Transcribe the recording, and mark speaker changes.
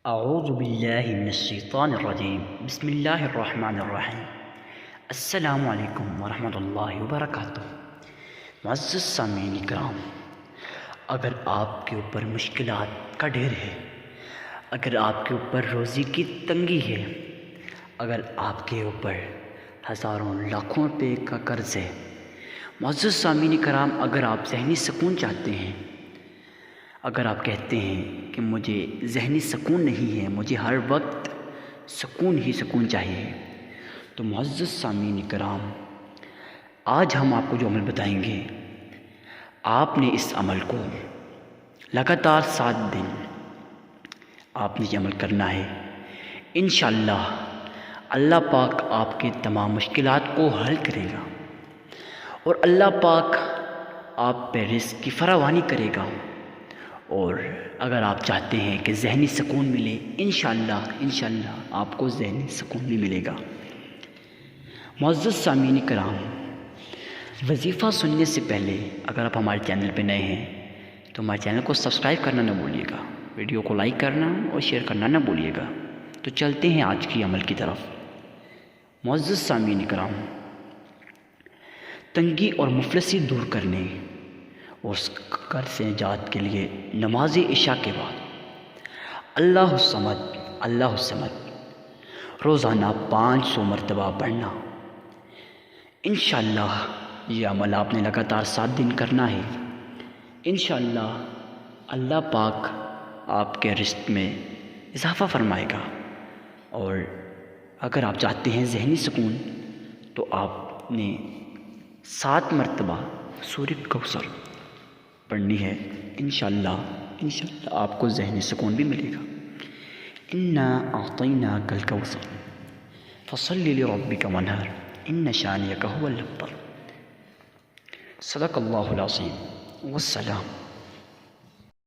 Speaker 1: اعوذ باللہ من الشیطان الرجیم بسم اللہ الرحمن الرحیم السلام علیکم ورحمۃ اللہ وبرکاتہ۔ معزز سامعین کرام، اگر آپ کے اوپر مشکلات کا ڈھیر ہے، اگر آپ کے اوپر روزی کی تنگی ہے، اگر آپ کے اوپر ہزاروں لاکھوں روپے کا قرض ہے، معزز سامعین کرام، اگر آپ ذہنی سکون چاہتے ہیں، اگر آپ کہتے ہیں کہ مجھے ذہنی سکون نہیں ہے، مجھے ہر وقت سکون ہی سکون چاہیے، تو معزز سامعین کرام، آج ہم آپ کو جو عمل بتائیں گے، آپ نے اس عمل کو لگاتار 7 دن آپ نے یہ عمل کرنا ہے۔ انشاءاللہ اللہ پاک آپ کے تمام مشکلات کو حل کرے گا اور اللہ پاک آپ پہ رزق کی فراوانی کرے گا۔ اور اگر آپ چاہتے ہیں کہ ذہنی سکون ملے، انشاءاللہ آپ کو ذہنی سکون بھی ملے گا۔ معزز سامعین کرام، وظیفہ سننے سے پہلے اگر آپ ہمارے چینل پہ نئے ہیں تو ہمارے چینل کو سبسکرائب کرنا نہ بھولیے گا، ویڈیو کو لائک کرنا اور شیئر کرنا نہ بھولیے گا۔ تو چلتے ہیں آج کی عمل کی طرف۔ معزز سامعین کرام، تنگی اور مفلسی دور کرنے اور اس قرض سے نجات کے لیے نماز عشاء کے بعد اللہ الصمد روزانہ 500 مرتبہ پڑھنا۔ انشاءاللہ یہ عمل آپ نے لگاتار 7 دن کرنا ہے۔ انشاءاللہ اللہ پاک آپ کے رزق میں اضافہ فرمائے گا۔ اور اگر آپ چاہتے ہیں ذہنی سکون تو آپ نے 7 مرتبہ سورۃ کوثر پڑھنی ہے۔ انشاءاللہ آپ کو ذہنی سکون بھی ملے گا۔ انا اعطیناک الکوثر فصل لربک وانحر ان شانئک هو الابتر۔ صدق اللہ العظیم، والسلام۔